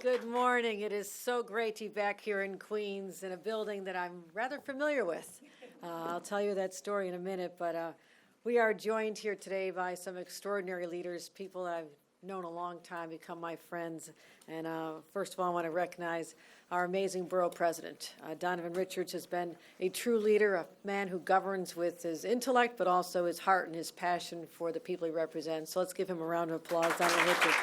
Good morning. It is so great to be back here in Queens in a building that I'm rather familiar with. I'll tell you that story in a minute, but we are joined here today by some extraordinary leaders, people that I've known a long time, become my friends. And first of all, I want to recognize our amazing borough president. Donovan Richards has been a true leader, a man who governs with his intellect, but also his heart and his passion for the people he represents. So let's give him a round of applause, Donovan Richards.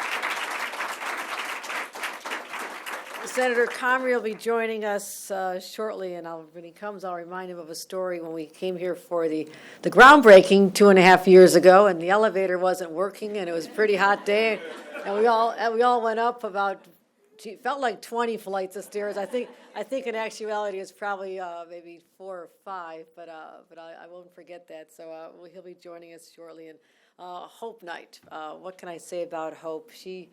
Senator Comrie will be joining us shortly, and when he comes, I'll remind him of a story when we came here for the groundbreaking 2.5 years ago, and the elevator wasn't working, and it was a pretty hot day, and we all went up about, felt like 20 flights of stairs. I think in actuality it's probably maybe 4 or 5, but I won't forget that. So he'll be joining us shortly. And Hope Night. What can I say about Hope? She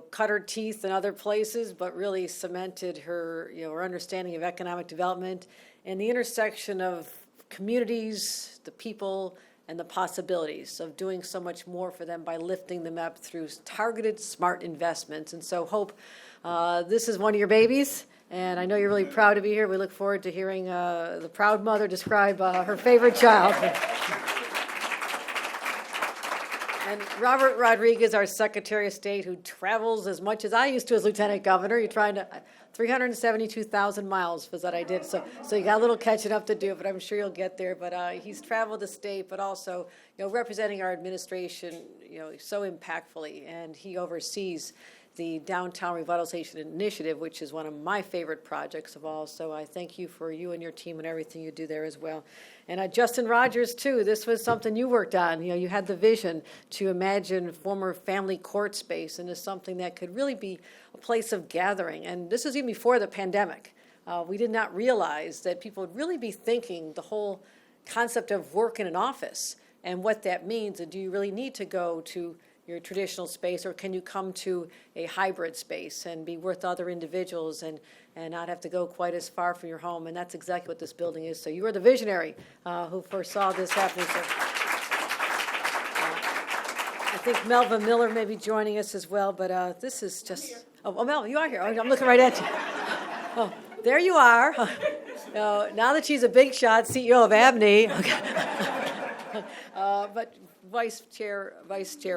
cut her teeth in other places, but really cemented her, her understanding of economic development and the intersection of communities, the people, and the possibilities of doing so much more for them by lifting them up through targeted, smart investments. And so, Hope, this is one of your babies, and I know you're really proud to be here. We look forward to hearing the proud mother describe her favorite child. And Robert Rodriguez, our Secretary of State, who travels as much as I used to as Lieutenant Governor. You're trying to, 372,000 miles was what I did. So you got a little catching up to do, but I'm sure you'll get there. But he's traveled the state, but also, representing our administration, so impactfully. And he oversees the Downtown Revitalization Initiative, which is one of my favorite projects of all. So I thank you for you and your team and everything you do there as well. And Justin Rogers, too, this was something you worked on. You had the vision to imagine former family court space into something that could really be a place of gathering. And this was even before the pandemic. We did not realize that people would really be thinking the whole concept of work in an office and what that means. And do you really need to go to your traditional space, or can you come to a hybrid space and be with other individuals and not have to go quite as far from your home? And that's exactly what this building is. So you were the visionary who foresaw this happening. So, I think Melva Miller may be joining us as well, but this is just, Mel, you are here. I'm looking right at you. Oh, there you are. Now that she's a big shot, CEO of Abney. Okay. But Vice Chair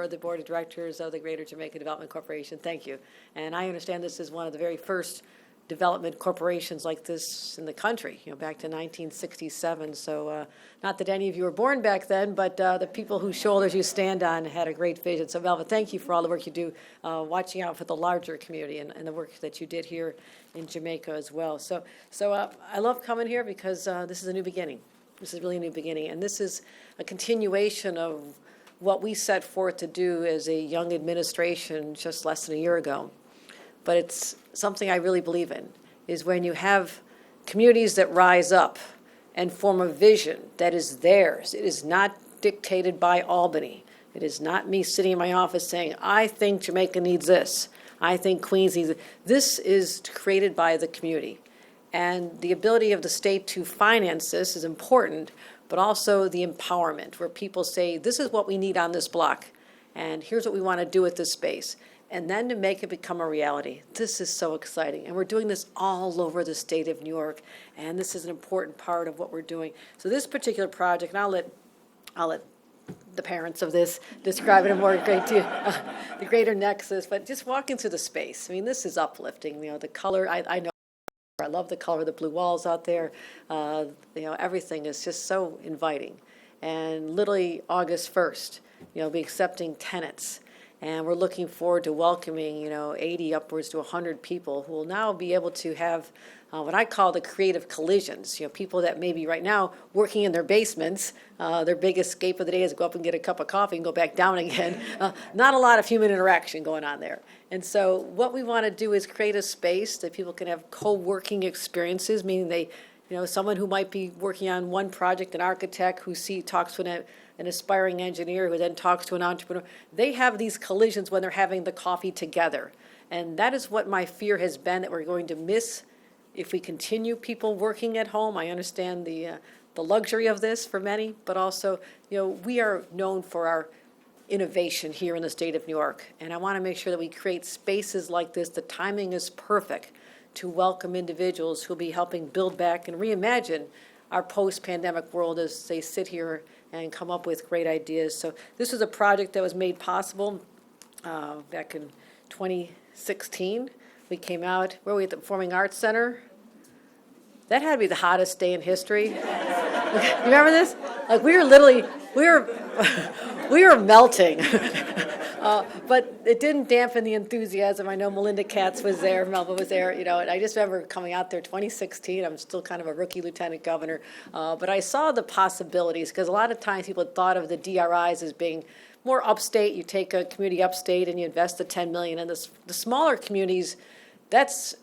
of the Board of Directors of the Greater Jamaica Development Corporation, thank you. And I understand this is one of the very first development corporations like this in the country, back to 1967. So not that any of you were born back then, but the people whose shoulders you stand on had a great vision. So Melva, thank you for all the work you do, watching out for the larger community and the work that you did here in Jamaica as well. So I love coming here because this is a new beginning. This is really a new beginning, and this is a continuation of what we set forth to do as a young administration just less than a year ago. But it's something I really believe in, is when you have communities that rise up and form a vision that is theirs. It is not dictated by Albany. It is not me sitting in my office saying, I think Jamaica needs this. I think Queens needs it. This is created by the community. And the ability of the state to finance this is important, but also the empowerment, where people say, this is what we need on this block, and here's what we want to do with this space. And then to make it become a reality. This is so exciting. And we're doing this all over the state of New York, and this is an important part of what we're doing. So this particular project, and I'll let the parents of this describe it in more great deal, the Greater Nexus, but just walking through the space. I mean, this is uplifting. The color, I know. I love the color of the blue walls out there. Everything is just so inviting. And literally August 1st, we'll be accepting tenants. And we're looking forward to welcoming, 80 upwards to 100 people who will now be able to have what I call the creative collisions. People that may be right now working in their basements. Their big escape of the day is go up and get a cup of coffee and go back down again. Not a lot of human interaction going on there. And so what we want to do is create a space that people can have co-working experiences, meaning they, someone who might be working on one project, an architect who talks to an aspiring engineer who then talks to an entrepreneur. They have these collisions when they're having the coffee together. And that is what my fear has been, that we're going to miss if we continue people working at home. I understand the luxury of this for many, but also, we are known for our innovation here in the state of New York. And I want to make sure that we create spaces like this. The timing is perfect to welcome individuals who'll be helping build back and reimagine our post-pandemic world as they sit here and come up with great ideas. So this is a project that was made possible back in 2016. We came out, where were we, at the Performing Arts Center? That had to be the hottest day in history. You remember this? Like, we were literally, we were melting. But it didn't dampen the enthusiasm. I know Melinda Katz was there, Melba was there, and I just remember coming out there 2016. I'm still kind of a rookie lieutenant governor. But I saw the possibilities, because a lot of times people thought of the DRIs as being more upstate. You take a community upstate and you invest the $10 million. And the smaller communities, that's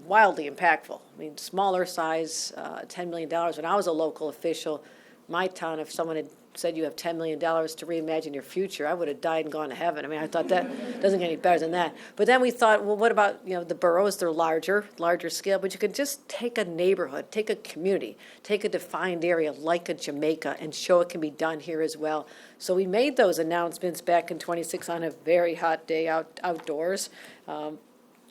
wildly impactful. I mean, smaller size, $10 million. When I was a local official, my town, if someone had said you have $10 million to reimagine your future, I would have died and gone to heaven. I mean, I thought that doesn't get any better than that. But then we thought, well, what about, the boroughs? They're larger scale, but you could just take a neighborhood, take a community, take a defined area like a Jamaica and show it can be done here as well. So we made those announcements back in 26 on a very hot day outdoors.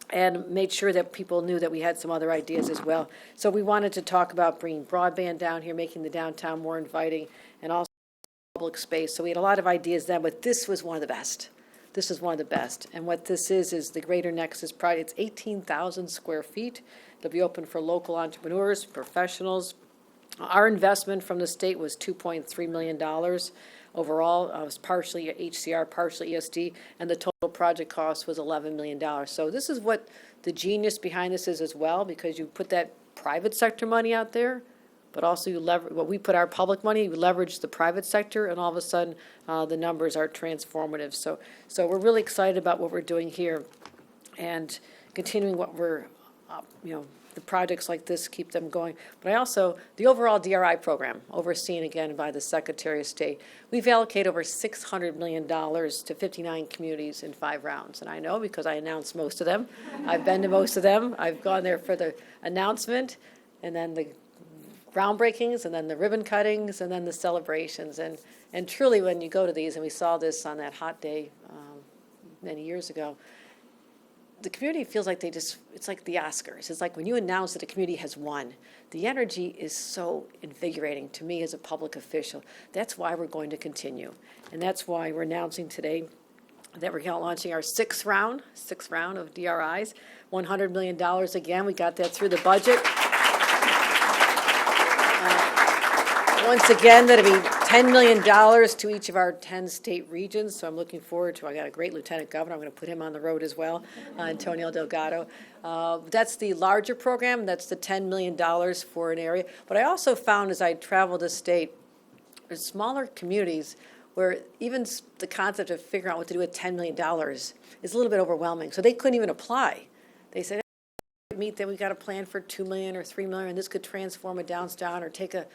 And made sure that people knew that we had some other ideas as well. So we wanted to talk about bringing broadband down here, making the downtown more inviting, and also public space. So we had a lot of ideas then, but this was one of the best. This is one of the best. And what this is the Greater Nexus project. It's 18,000 square feet. It'll be open for local entrepreneurs, professionals. Our investment from the state was $2.3 million. Overall, it was partially HCR, partially ESD, and the total project cost was $11 million. So this is what the genius behind this is as well, because you put that private sector money out there, but also you leverage, what we put our public money, we leverage the private sector, and all of a sudden the numbers are transformative. So we're really excited about what we're doing here and continuing what we're, the projects like this, keep them going. But I also, the overall DRI program, overseen again by the Secretary of State, we've allocated over $600 million to 59 communities in 5 rounds. And I know because I announced most of them. I've been to most of them. I've gone there for the announcement, and then the groundbreakings, and then the ribbon cuttings, and then the celebrations. And truly, when you go to these, and we saw this on that hot day many years ago, the community feels like it's like the Oscars. It's like when you announce that a community has won, the energy is so invigorating to me as a public official. That's why we're going to continue. And that's why we're announcing today that we're launching our sixth round of DRIs, $100 million again. We got that through the budget. Once again, that'll be $10 million to each of our 10 state regions. So I'm looking forward to, I got a great lieutenant governor. I'm going to put him on the road as well, Antonio Delgado. That's the larger program. That's the $10 million for an area. But I also found as I traveled the state, there's smaller communities where even the concept of figuring out what to do with $10 million is a little bit overwhelming. So they couldn't even apply. They said, meet that we got a plan for $2 million or $3 million, and this could transform a downtown or take a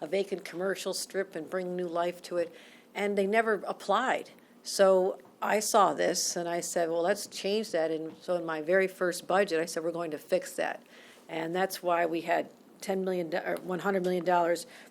vacant commercial strip and bring new life to it. And they never applied. So I saw this and I said, well, let's change that. And so in my very first budget, I said, we're going to fix that. And that's why we had $10 million or $100 million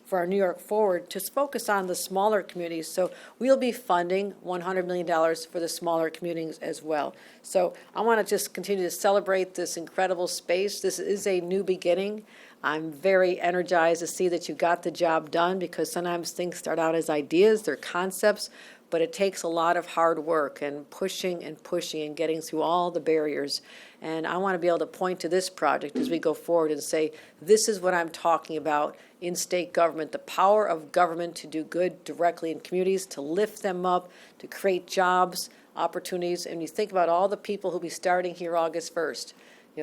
for our New York Forward to focus on the smaller communities. So we'll be funding $100 million for the smaller communities as well. So I want to just continue to celebrate this incredible space. This is a new beginning. I'm very energized to see that you got the job done, because sometimes things start out as ideas, they're concepts, but it takes a lot of hard work and pushing and getting through all the barriers. And I want to be able to point to this project as we go forward and say, this is what I'm talking about in state government, the power of government to do good directly in communities, to lift them up, to create jobs, opportunities. And you think about all the people who'll be starting here August 1st.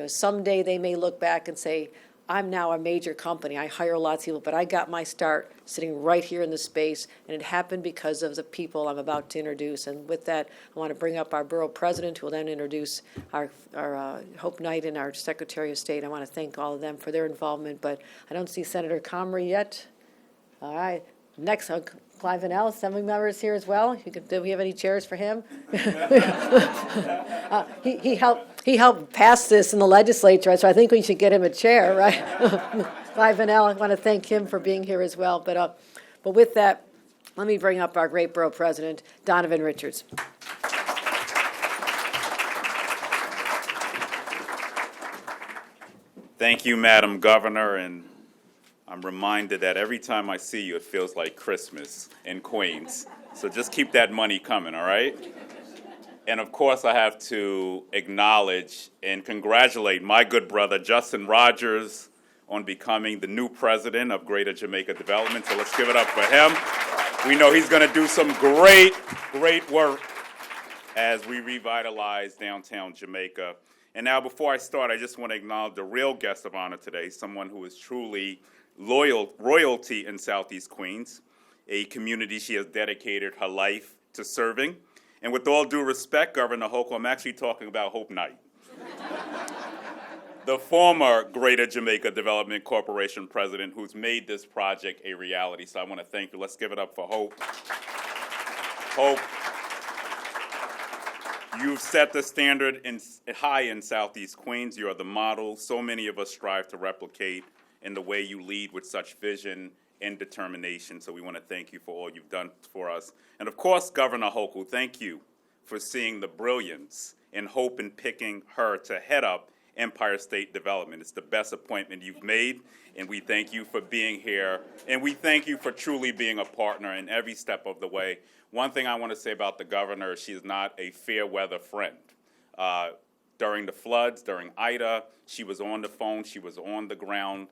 Someday they may look back and say, I'm now a major company. I hire lots of people, but I got my start sitting right here in this space, and it happened because of the people I'm about to introduce. And with that, I want to bring up our borough president, who will then introduce our Hope Knight and our Secretary of State. I want to thank all of them for their involvement, but I don't see Senator Comrie yet. All right. Next, Clive Vanell, Assembly members here as well. Do we have any chairs for him? He helped pass this in the legislature, so I think we should get him a chair, right? Clive Vanell, I want to thank him for being here as well. But with that, Let me bring up our great borough president, Donovan Richards. Thank you, Madam Governor, and I'm reminded that every time I see you, it feels like Christmas in Queens. So just keep that money coming, all right? And of course, I have to acknowledge and congratulate my good brother, Justin Rogers, on becoming the new president of Greater Jamaica Development. So let's give it up for him. We know he's going to do some great work as we revitalize downtown Jamaica. And now, before I start, I just want to acknowledge the real guest of honor today, someone who is truly royalty in Southeast Queens, a community she has dedicated her life to serving. And with all due respect, Governor Hochul, I'm actually talking about Hope Knight, the former Greater Jamaica Development Corporation president who's made this project a reality. So I want to thank you. Let's give it up for Hope. Hope, you've set the standard high in Southeast Queens. You are the model so many of us strive to replicate in the way you lead with such vision and determination. So we want to thank you for all you've done for us. And of course, Governor Hochul, thank you for seeing the brilliance and hope in picking her to head up Empire State Development. It's the best appointment you've made, and we thank you for being here, and we thank you for truly being a partner in every step of the way. One thing I want to say about the governor, she is not a fair weather friend. During the floods, during Ida, she was on the phone, she was on the ground.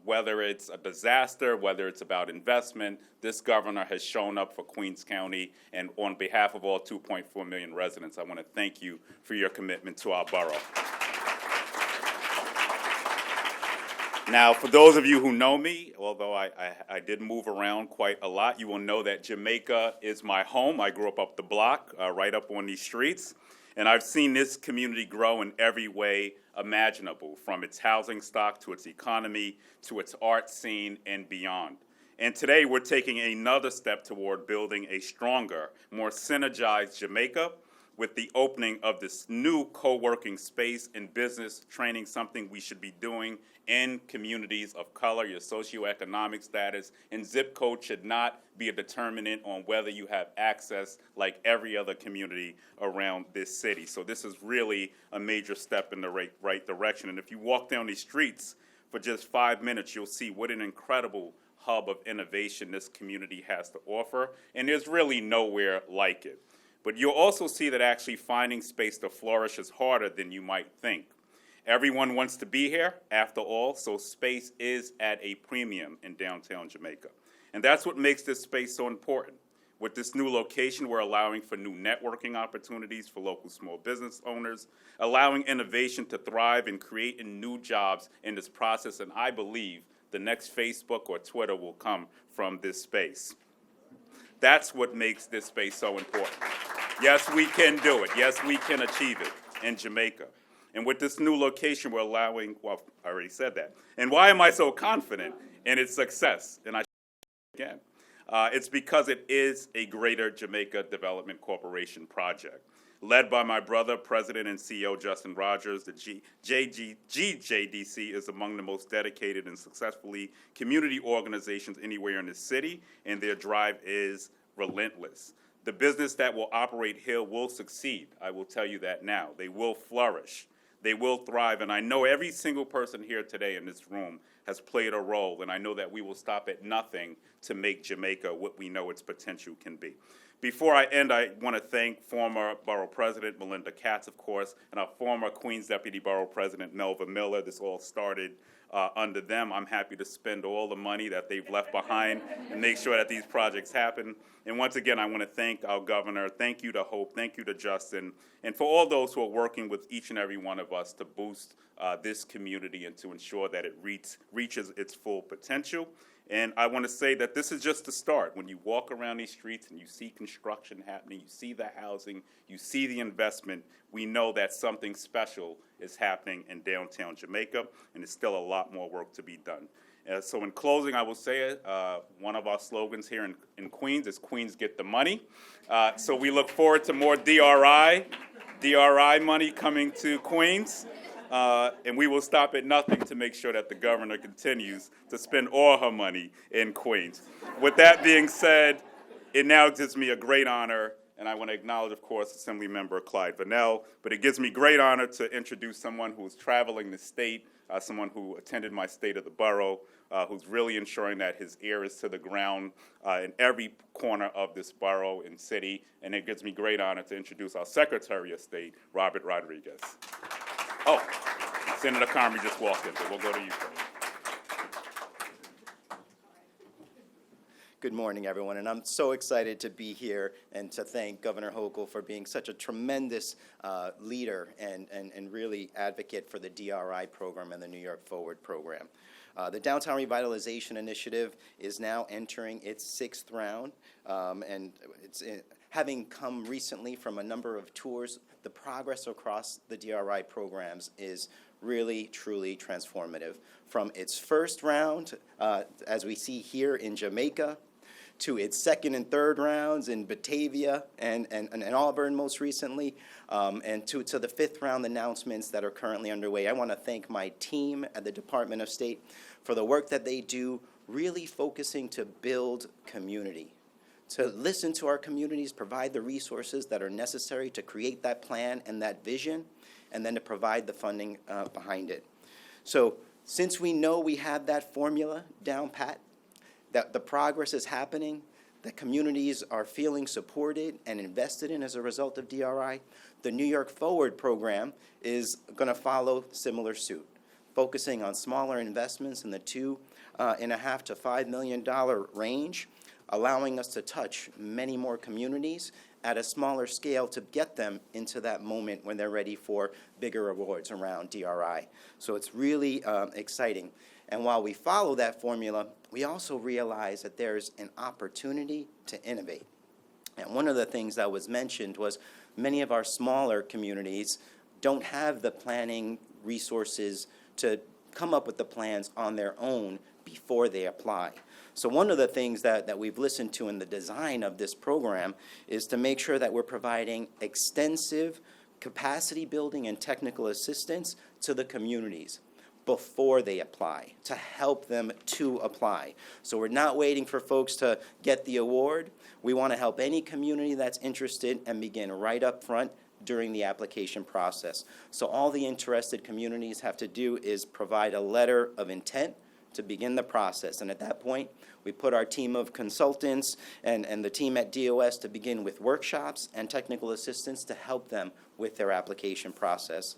Whether it's a disaster, whether it's about investment, this governor has shown up for Queens County, and on behalf of all 2.4 million residents, I want to thank you for your commitment to our borough. Now, for those of you who know me, although I did move around quite a lot, you will know that Jamaica is my home. I grew up the block, right up on these streets. And I've seen this community grow in every way imaginable, from its housing stock to its economy to its art scene and beyond. And today we're taking another step toward building a stronger, more synergized Jamaica with the opening of this new co-working space and business training, something we should be doing in communities of color. Your socioeconomic status and zip code should not be a determinant on whether you have access like every other community around this city. So this is really a major step in the right direction. And if you walk down these streets for just 5 minutes, you'll see what an incredible hub of innovation this community has to offer. And there's really nowhere like it. But you'll also see that actually finding space to flourish is harder than you might think. Everyone wants to be here, after all, so space is at a premium in downtown Jamaica. And that's what makes this space so important. With this new location, we're allowing for new networking opportunities for local small business owners, allowing innovation to thrive and creating new jobs in this process. And I believe the next Facebook or Twitter will come from this space. That's what makes this space so important. Yes, we can do it. Yes, we can achieve it in Jamaica. And with this new location, we're allowing, well, I already said that. And why am I so confident in its success? And I again, it's because it is a Greater Jamaica Development Corporation project. Led by my brother, President and CEO Justin Rogers, the GJDC is among the most dedicated and successfully community organizations anywhere in the city, and their drive is relentless. The business that will operate here will succeed. I will tell you that now. They will flourish. They will thrive. And I know every single person here today in this room has played a role, and I know that we will stop at nothing to make Jamaica what we know its potential can be. Before I end, I want to thank former Borough President Melinda Katz, of course, and our former Queens Deputy Borough President Melva Miller. This all started under them. I'm happy to spend all the money that they've left behind and make sure that these projects happen. And once again, I want to thank our governor. Thank you to Hope. Thank you to Justin. And for all those who are working with each and every one of us to boost this community and to ensure that it reaches its full potential. And I want to say that this is just the start. When you walk around these streets and you see construction happening, you see the housing, you see the investment, we know that something special is happening in downtown Jamaica, and there's still a lot more work to be done. So in closing, I will say one of our slogans here in Queens is Queens Get the Money. So we look forward to more DRI money coming to Queens. And we will stop at nothing to make sure that the governor continues to spend all her money in Queens. With that being said, It now gives me a great honor, and I want to acknowledge, of course, Assemblymember Clyde Vannell, but it gives me great honor to introduce someone who's traveling the state, someone who attended my State of the Borough, who's really ensuring that his ear is to the ground in every corner of this borough and city, and it gives me great honor to introduce our Secretary of State, Robert Rodriguez. Oh, Senator Comrie just walked in, so we'll go to you first. Good morning, everyone, and I'm so excited to be here and to thank Governor Hochul for being such a tremendous leader and really advocate for the DRI program and the New York Forward program. The Downtown Revitalization Initiative is now entering its 6th round, and it's having come recently from a number of tours. The progress across the DRI programs is really, truly transformative. From its first round, as we see here in Jamaica, to its 2nd and 3rd rounds in Batavia and Auburn most recently, and to the 5th round announcements that are currently underway. I want to thank my team at the Department of State for the work that they do, really focusing to build community, to listen to our communities, provide the resources that are necessary to create that plan and that vision, and then to provide the funding behind it. So since we know we have that formula down pat, that the progress is happening, that communities are feeling supported and invested in as a result of DRI, the New York Forward program is going to follow similar suit, focusing on smaller investments in the $2.5 to $5 million range, allowing us to touch many more communities at a smaller scale to get them into that moment when they're ready for bigger awards around DRI. So it's really exciting. And while we follow that formula, we also realize that there's an opportunity to innovate. And one of the things that was mentioned was many of our smaller communities don't have the planning resources to come up with the plans on their own before they apply. So one of the things that we've listened to in the design of this program is to make sure that we're providing extensive capacity building and technical assistance to the communities before they apply, to help them to apply. So we're not waiting for folks to get the award. We want to help any community that's interested and begin right up front during the application process. So all the interested communities have to do is provide a letter of intent to begin the process. And at that point, we put our team of consultants and the team at DOS to begin with workshops and technical assistance to help them with their application process.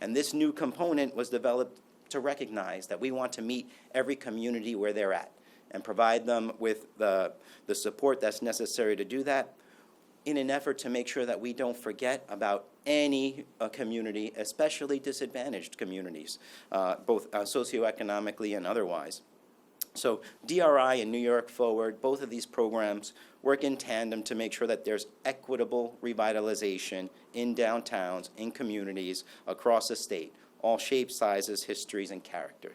And this new component was developed to recognize that we want to meet every community where they're at and provide them with the support that's necessary to do that, in an effort to make sure that we don't forget about any community, especially disadvantaged communities, both socioeconomically and otherwise. So DRI and New York Forward, both of these programs work in tandem to make sure that there's equitable revitalization in downtowns, in communities across the state, all shapes, sizes, histories, and character.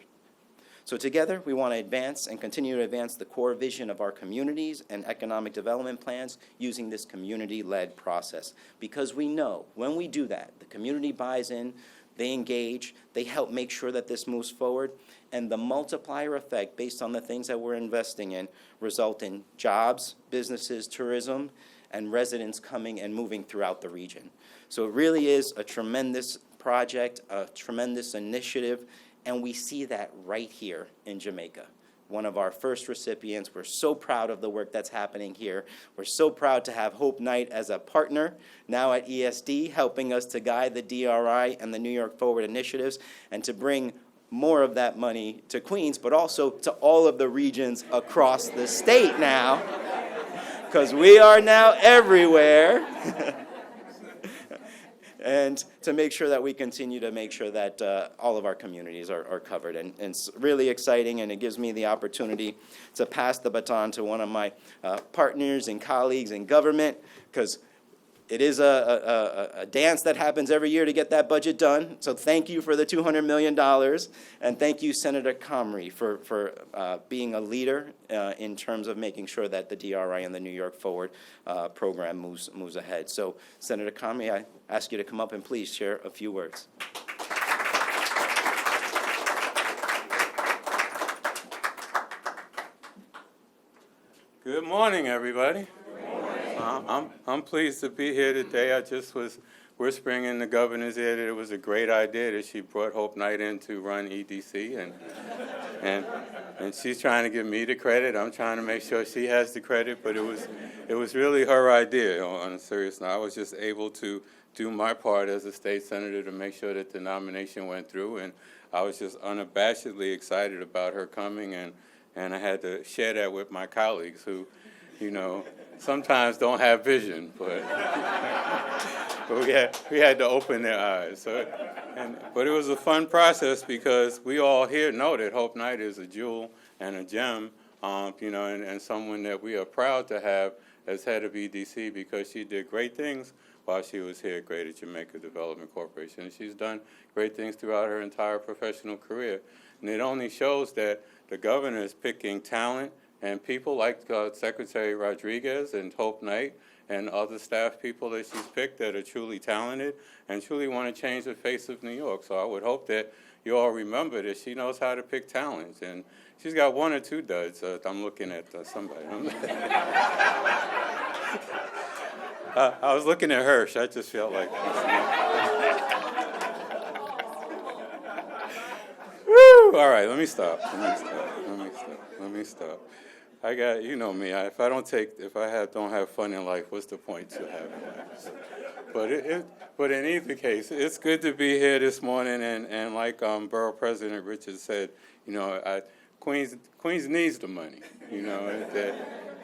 So together, we want to advance and continue to advance the core vision of our communities and economic development plans using this community-led process. Because we know when we do that, the community buys in, they engage, they help make sure that this moves forward, and the multiplier effect based on the things that we're investing in result in jobs, businesses, tourism, and residents coming and moving throughout the region. So it really is a tremendous project, a tremendous initiative, and we see that right here in Jamaica. One of our first recipients. We're so proud of the work that's happening here. We're so proud to have Hope Knight as a partner now at ESD, helping us to guide the DRI and the New York Forward initiatives and to bring more of that money to Queens, but also to all of the regions across the state now, because we are now everywhere. And to make sure that we continue to make sure that all of our communities are covered. And it's really exciting, and it gives me the opportunity to pass the baton to one of my partners and colleagues in government, because it is a dance that happens every year to get that budget done. So thank you for the $200 million, and thank you, Senator Comrie, for being a leader in terms of making sure that the DRI and the New York Forward program moves ahead. So, Senator Comrie, I ask you to come up and please share a few words. Good morning, everybody. Good I'm pleased to be here today. I just was whispering in the governor's ear that it was a great idea that she brought Hope Knight in to run EDC, and she's trying to give me the credit. I'm trying to make sure she has the credit, but it was really her idea. On a serious note, I was just able to do my part as a state senator to make sure that the nomination went through, and I was just unabashedly excited about her coming, and I had to share that with my colleagues who, sometimes don't have vision, but we had to open their eyes. But it was a fun process because we all here know that Hope Knight is a jewel and a gem, and someone that we are proud to have as head of EDC because she did great things while she was here at Greater Jamaica Development Corporation. And she's done great things throughout her entire professional career. And it only shows that the governor is picking talent and people like Secretary Rodriguez and Hope Knight and other staff people that she's picked that are truly talented and truly want to change the face of New York. So I would hope that you all remember that she knows how to pick talents. And she's got one or two duds. I'm looking at somebody. I was looking at Hirsch. I just felt like... Woo! All right, let me stop. I got, me. If I don't have fun in life, what's the point to having life? But in either case, it's good to be here this morning. And like Borough President Richards said, Queens needs the money.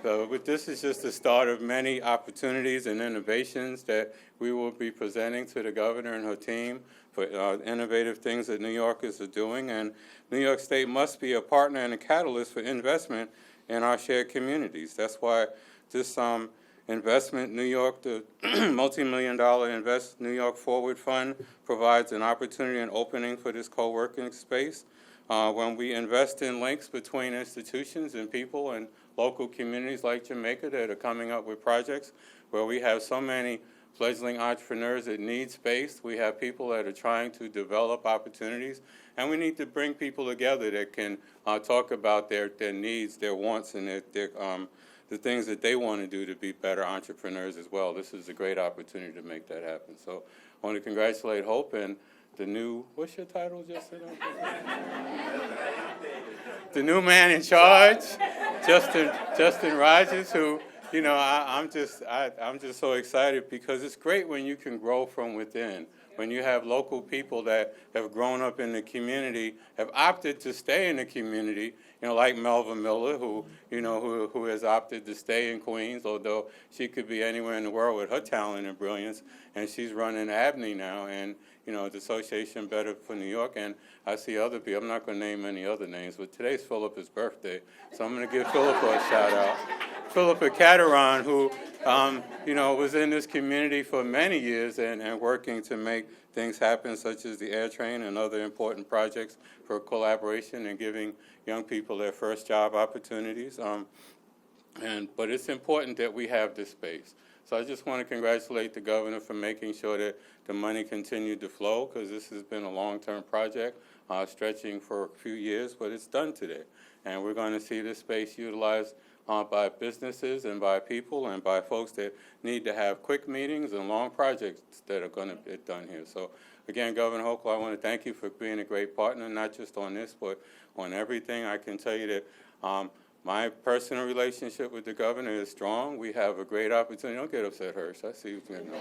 But this is just the start of many opportunities and innovations that we will be presenting to the governor and her team for innovative things that New Yorkers are doing. And New York State must be a partner and a catalyst for investment in our shared communities. That's why this Investment New York, the multi-million-dollar Invest New York Forward Fund, provides an opportunity and opening for this co-working space. When we invest in links between institutions and people and local communities like Jamaica that are coming up with projects where we have so many fledgling entrepreneurs that need space, we have people that are trying to develop opportunities, and we need to bring people together that can talk about their needs, their wants, and the things that they want to do to be better entrepreneurs as well. This is a great opportunity to make that happen. So I want to congratulate Hope and the new, what's your title, Justin? The new man in charge, Justin Rogers, who, I'm just so excited because it's great when you can grow from within. When you have local people that have grown up in the community, have opted to stay in the community, like Melva Miller, who has opted to stay in Queens, although she could be anywhere in the world with her talent and brilliance, and she's running ABNY now, and the Association Better for New York, and I see other people. I'm not going to name any other names, but today's Philippa's birthday, so I'm going to give Philippa a shout out. Philippa Cateron, who was in this community for many years and working to make things happen, such as the air train and other important projects for collaboration and giving young people their first job opportunities. But it's important that we have this space. So I just want to congratulate the governor for making sure that the money continued to flow, because this has been a long-term project stretching for a few years, but it's done today. And we're going to see this space utilized by businesses and by people and by folks that need to have quick meetings and long projects that are going to get done here. So again, Governor Hochul, I want to thank you for being a great partner, not just on this, but on everything. I can tell you that my personal relationship with the governor is strong. We have a great opportunity. Don't get upset, Hirsch. I see you getting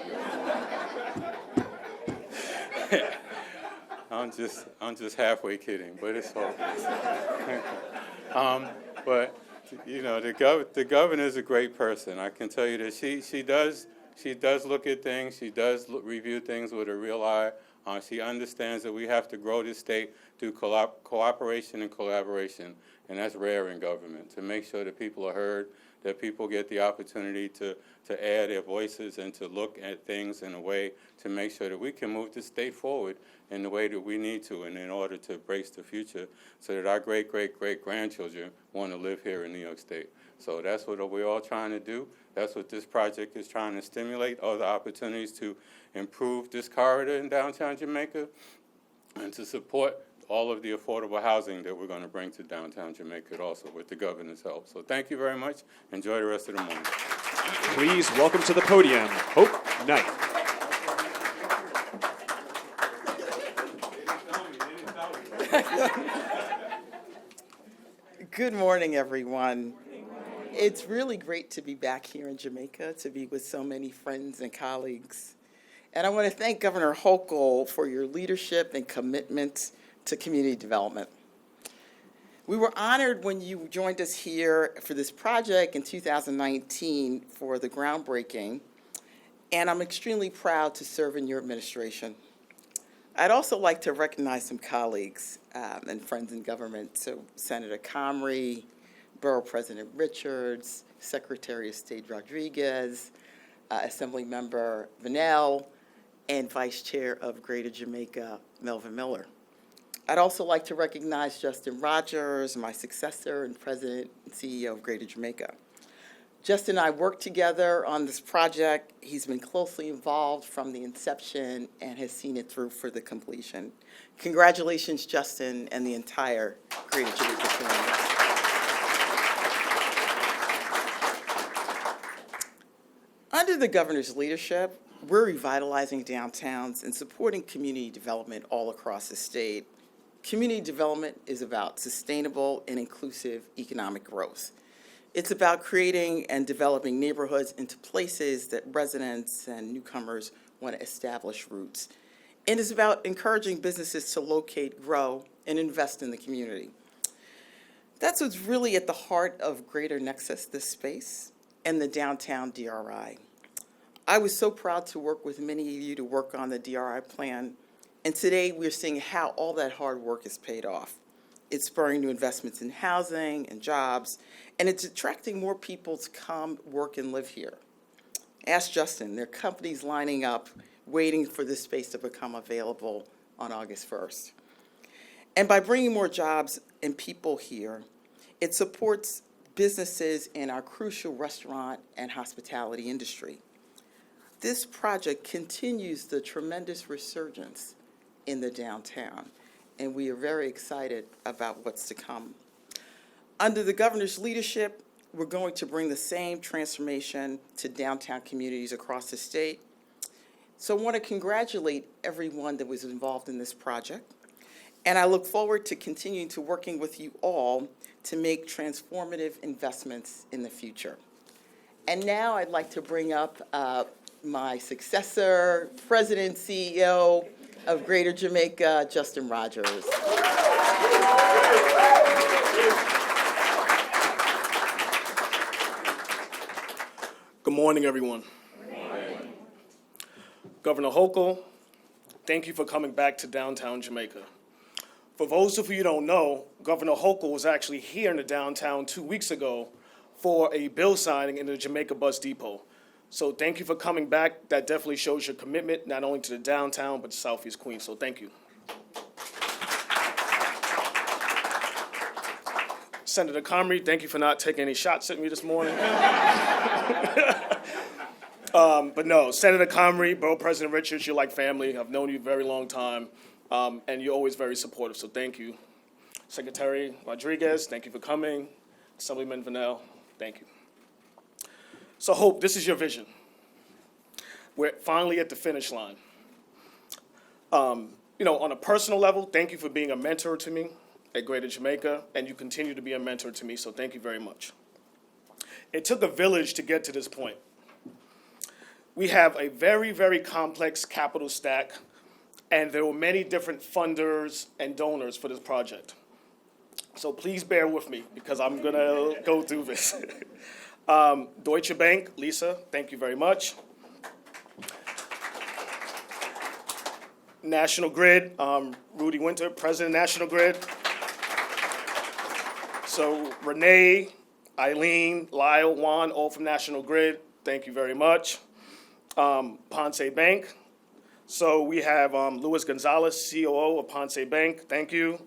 I'm just halfway kidding, but it's all. But the governor is a great person. I can tell you that she does look at things. She does review things with a real eye. She understands that we have to grow this state through cooperation and collaboration, and that's rare in government, to make sure that people are heard, that people get the opportunity to add their voices and to look at things in a way to make sure that we can move the state forward in the way that we need to, and in order to embrace the future so that our great-great-great-grandchildren want to live here in New York State. So that's what we're all trying to do. That's what this project is trying to stimulate, other opportunities to improve this corridor in downtown Jamaica and to support all of the affordable housing that we're going to bring to downtown Jamaica also with the governor's help. So thank you very much. Enjoy the rest of the morning. Please welcome to the podium, Hope Knight. Good morning, everyone. It's really great to be back here in Jamaica, to be with so many friends and colleagues. And I want to thank Governor Hochul for your leadership and commitment to community development. We were honored when you joined us here for this project in 2019 for the groundbreaking, and I'm extremely proud to serve in your administration. I'd also like to recognize some colleagues and friends in government. So Senator Comrie, Borough President Richards, Secretary of State Rodriguez, Assemblymember Vanell, and Vice Chair of Greater Jamaica, Melvin Miller. I'd also like to recognize Justin Rogers, my successor and President and CEO of Greater Jamaica. Justin and I worked together on this project. He's been closely involved from the inception and has seen it through for the completion. Congratulations, Justin, and the entire Greater Jamaica community. Under the governor's leadership, we're revitalizing downtowns and supporting community development all across the state. Community development is about sustainable and inclusive economic growth. It's about creating and developing neighborhoods into places that residents and newcomers want to establish roots. And it's about encouraging businesses to locate, grow, and invest in the community. That's what's really at the heart of Greater Nexus, this space, and the downtown DRI. I was so proud to work with many of you to work on the DRI plan, and today we're seeing how all that hard work is paid off. It's spurring new investments in housing and jobs, and it's attracting more people to come work and live here. Ask Justin, there are companies lining up, waiting for this space to become available on August 1st. And by bringing more jobs and people here, it supports businesses in our crucial restaurant and hospitality industry. This project continues the tremendous resurgence in the downtown, and we are very excited about what's to come. Under the governor's leadership, we're going to bring the same transformation to downtown communities across the state. So I want to congratulate everyone that was involved in this project, and I look forward to continuing to working with you all to make transformative investments in the future. And now I'd like to bring up my successor, President, CEO of Greater Jamaica, Justin Rogers. Good morning, everyone. Governor Hochul, thank you for coming back to downtown Jamaica. For those of you who don't know, Governor Hochul was actually here in the downtown 2 weeks ago for a bill signing in the Jamaica Bus Depot. So thank you for coming back. That definitely shows your commitment, not only to the downtown, but to Southeast Queens, so thank you. Senator Comrie, thank you for not taking any shots at me this morning. But no, Senator Comrie, Borough President Richards, you're like family. I've known you a very long time, and you're always very supportive, so thank you. Secretary Rodriguez, thank you for coming. Assemblyman Vanell, thank you. So Hope, this is your vision. We're finally at the finish line. On a personal level, thank you for being a mentor to me at Greater Jamaica, and you continue to be a mentor to me, so thank you very much. It took a village to get to this point. We have a very, very complex capital stack, and there were many different funders and donors for this project. So please bear with me, because I'm gonna go through this. Deutsche Bank, Lisa, thank you very much. National Grid, Rudy Winter, President of National Grid. So Renee, Eileen, Lyle, Juan, all from National Grid, thank you very much. Ponce Bank. So we have Luis Gonzalez, COO of Ponce Bank, thank you.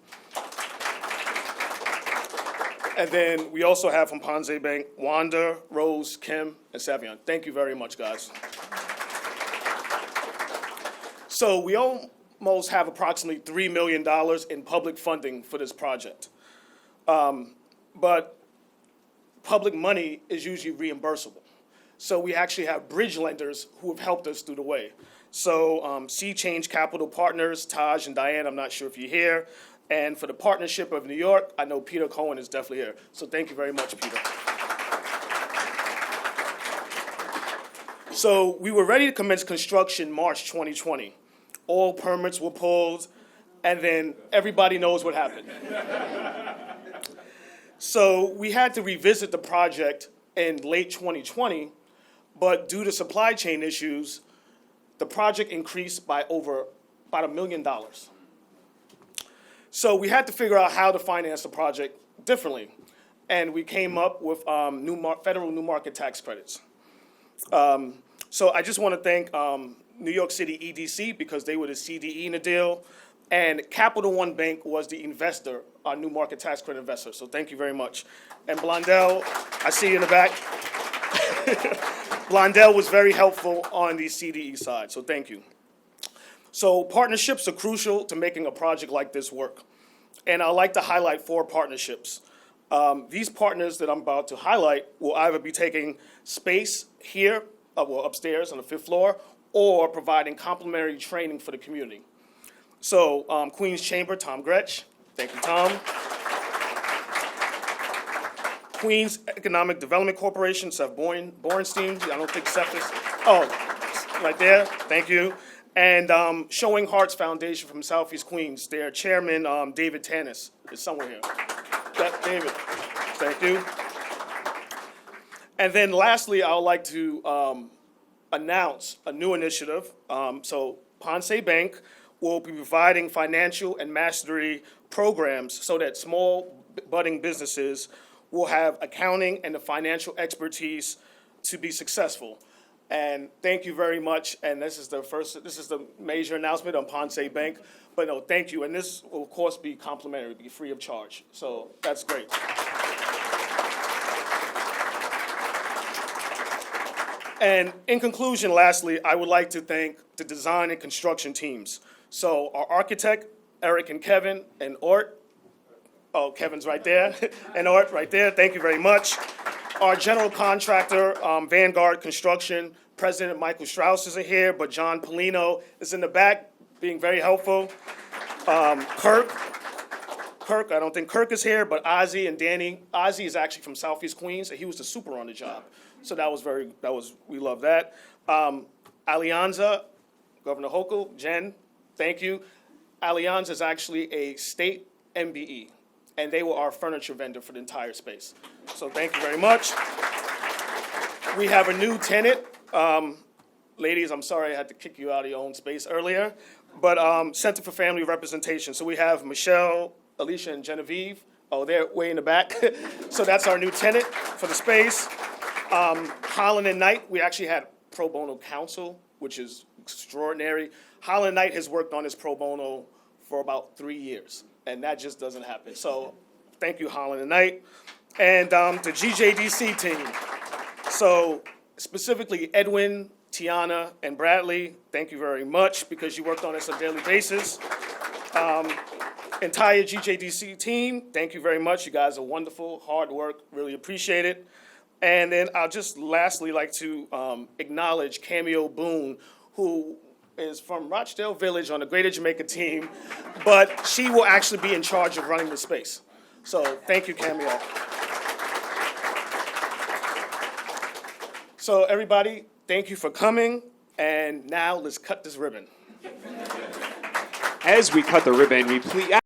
And then we also have from Ponce Bank, Wanda, Rose, Kim, and Savion. Thank you very much, guys. So we almost have approximately $3 million in public funding for this project. But public money is usually reimbursable. So we actually have bridge lenders who have helped us through the way. So Sea Change Capital Partners, Taj and Diane, I'm not sure if you're here. And for the Partnership of New York, I know Peter Cohen is definitely here. So thank you very much, Peter. So we were ready to commence construction March 2020. All permits were pulled, and then everybody knows what happened. So we had to revisit the project in late 2020, but due to supply chain issues, the project increased by about $1 million. So we had to figure out how to finance the project differently, and we came up with federal new market tax credits. So I just want to thank New York City EDC because they were the CDE in the deal, and Capital One Bank was the investor, our new market tax credit investor. So thank you very much. And Blondell, I see you in the back. Blondell was very helpful on the CDE side, so thank you. So partnerships are crucial to making a project like this work. And I'd like to highlight 4 partnerships. These partners that I'm about to highlight will either be taking space here, upstairs on the 5th floor, or providing complimentary training for the community. So Queens Chamber, Tom Gretsch. Thank you, Tom. Queens Economic Development Corporation, Seth Borenstein. I don't think Seth is, right there, thank you. And Showing Hearts Foundation from Southeast Queens, their chairman, David Tanis, is somewhere here. David, thank you. And then lastly, I would like to announce a new initiative. So Ponce Bank will be providing financial and mastery programs so that small budding businesses will have accounting and the financial expertise to be successful. And thank you very much. And this is the major announcement on Ponce Bank. But no, thank you. And this will, of course, be complimentary, be free of charge. So that's great. And in conclusion, lastly, I would like to thank the design and construction teams. So our architect, Eric and Kevin, and Ort. Oh, Kevin's right there, and Art right there. Thank you very much. Our general contractor, Vanguard Construction, President Michael Strauss isn't here, but John Polino is in the back, being very helpful. Kirk, I don't think Kirk is here, but Ozzy and Danny. Ozzy is actually from Southeast Queens, and he was the super on the job. So we love that. Alianza, Governor Hochul, Jen, thank you. Alianza is actually a state MBE. And they were our furniture vendor for the entire space. So thank you very much. We have a new tenant. Ladies, I'm sorry I had to kick you out of your own space earlier. But Center for Family Representation. So we have Michelle, Alicia, and Genevieve. Oh, they're way in the back. So that's our new tenant for the space. Holland and Knight, we actually had pro bono counsel, which is extraordinary. Holland Knight has worked on his pro bono for about 3 years. And that just doesn't happen. So thank you, Holland and Knight. And the GJDC team. So specifically Edwin, Tiana, and Bradley, thank you very much because you worked on this on a daily basis. Entire GJDC team, thank you very much. You guys are wonderful, hard work, really appreciate it. And then I'll just lastly like to acknowledge Cameo Boone, who is from Rochdale Village on the Greater Jamaica team, but she will actually be in charge of running the space. So thank you, Cameo. So everybody, thank you for coming, and now let's cut this ribbon. As we cut the ribbon, we please